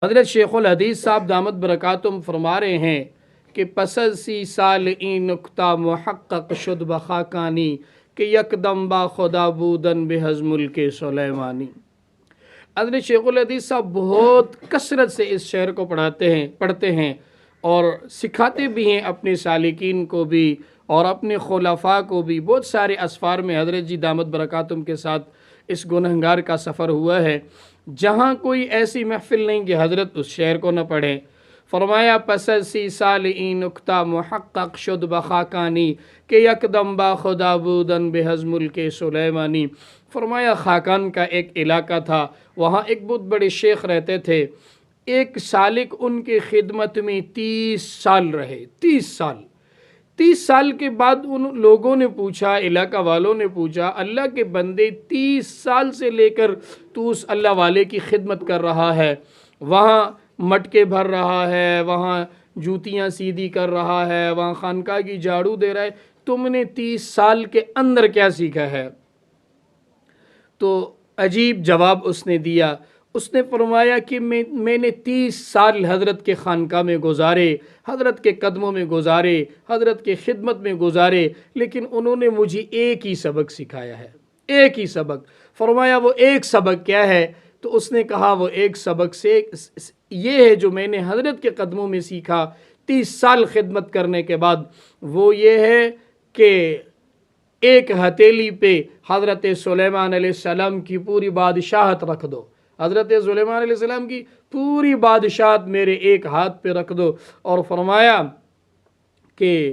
حضرت شیخ الحدیث صاحب دامت برکاتہم فرما رہے ہیں کہ پس از 30 سال این نکتہ محقق شد بخاکانی کہ یکدم با خدا بودن بحز ملک سلیمانی۔ حضرت شیخ الحدیث صاحب بہت کثرت سے اس شعر کو پڑھتے ہیں اور سکھاتے بھی ہیں اپنے سالکین کو بھی اور اپنے خلفاء کو بھی۔ بہت سارے اسفار میں حضرت جی دامت برکاتہم کے ساتھ اس گنہگار کا سفر ہوا ہے، جہاں کوئی ایسی محفل نہیں کہ حضرت اس شعر کو نہ پڑھیں۔ فرمایا پس از 30 سال این نکتہ محقق شد بخاکانی کہ یکدم با خدا بودن بحز ملک سلیمانی۔ فرمایا خاکان کا ایک علاقہ تھا، وہاں ایک بہت بڑے شیخ رہتے تھے۔ ایک سالک ان کی خدمت میں 30 سال رہے، 30 سال کے بعد ان لوگوں نے پوچھا، علاقہ والوں نے پوچھا، اللہ کے بندے 30 سال سے لے کر تو اس اللہ والے کی خدمت کر رہا ہے، وہاں مٹکے بھر رہا ہے، وہاں جوتیاں سیدھی کر رہا ہے، وہاں خانقاہ کی جھاڑو دے رہا ہے، تم نے 30 سال کے اندر کیا سیکھا ہے؟ تو عجیب جواب اس نے دیا۔ اس نے فرمایا کہ میں نے 30 سال حضرت کے خانقاہ میں گزارے، حضرت کے قدموں میں گزارے، حضرت کے خدمت میں گزارے، لیکن انہوں نے مجھے ایک ہی سبق سکھایا ہے، ایک ہی سبق۔ فرمایا وہ ایک سبق کیا ہے؟ تو اس نے کہا وہ ایک سبق سے یہ ہے جو میں نے حضرت کے قدموں میں سیکھا 30 سال خدمت کرنے کے بعد، وہ یہ ہے کہ ایک ہتھیلی پہ حضرت سلیمان علیہ السلام کی پوری بادشاہت رکھ دو، حضرت سلیمان علیہ السلام کی پوری بادشاہت میرے ایک ہاتھ پہ رکھ دو، اور فرمایا کہ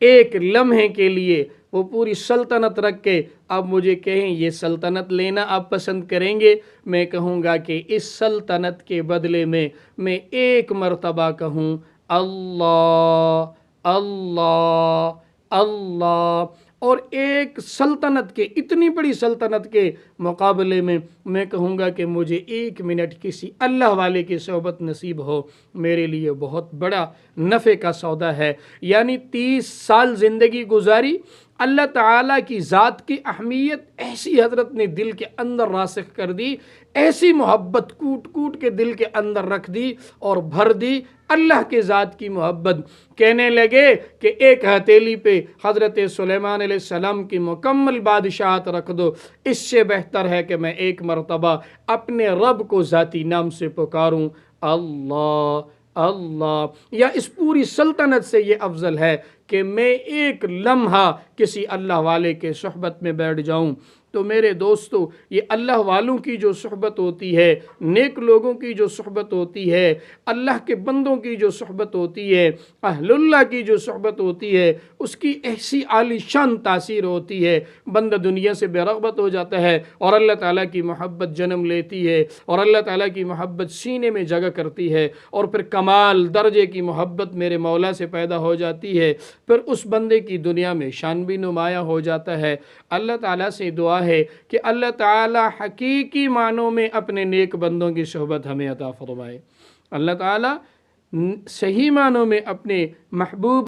ایک لمحے کے لیے وہ پوری سلطنت رکھ کے اب مجھے کہیں یہ سلطنت لینا آپ پسند کریں گے؟ میں کہوں گا کہ اس سلطنت کے بدلے میں ایک مرتبہ کہوں اللہ اللہ اللہ، اور ایک سلطنت کے، اتنی بڑی سلطنت کے مقابلے میں کہوں گا کہ مجھے 1 منٹ کسی اللہ والے کی صحبت نصیب ہو، میرے لیے بہت بڑا نفع کا سودا ہے۔ یعنی 30 سال زندگی گزاری، اللہ تعالیٰ کی ذات کی اہمیت ایسی حضرت نے دل کے اندر راسخ کر دی، ایسی محبت کوٹ کوٹ کے دل کے اندر رکھ دی اور بھر دی، اللہ کے ذات کی محبت۔ کہنے لگے کہ ایک ہتھیلی پہ حضرت سلیمان علیہ السلام کی مکمل بادشاہت رکھ دو، اس سے بہتر ہے کہ میں ایک مرتبہ اپنے رب کو ذاتی نام سے پکاروں اللہ اللہ، یا اس پوری سلطنت سے یہ افضل ہے کہ میں ایک لمحہ کسی اللہ والے کے صحبت میں بیٹھ جاؤں۔ تو میرے دوستو، یہ اللہ والوں کی جو صحبت ہوتی ہے، نیک لوگوں کی جو صحبت ہوتی ہے، اللہ کے بندوں کی جو صحبت ہوتی ہے، اہل اللہ کی جو صحبت ہوتی ہے، اس کی ایسی عالی شان تاثیر ہوتی ہے، بندہ دنیا سے بے رغبت ہو جاتا ہے اور اللہ تعالیٰ کی محبت جنم لیتی ہے، اور اللہ تعالیٰ کی محبت سینے میں جگہ کرتی ہے، اور پھر کمال درجے کی محبت میرے مولا سے پیدا ہو جاتی ہے، پھر اس بندے کی دنیا میں شان بھی نمایاں ہو جاتا ہے۔ اللہ تعالیٰ سے دعا ہے کہ اللہ تعالیٰ حقیقی معنوں میں اپنے نیک بندوں کی صحبت ہمیں عطا فرمائے، اللہ تعالیٰ صحیح معنوں میں اپنے محبوب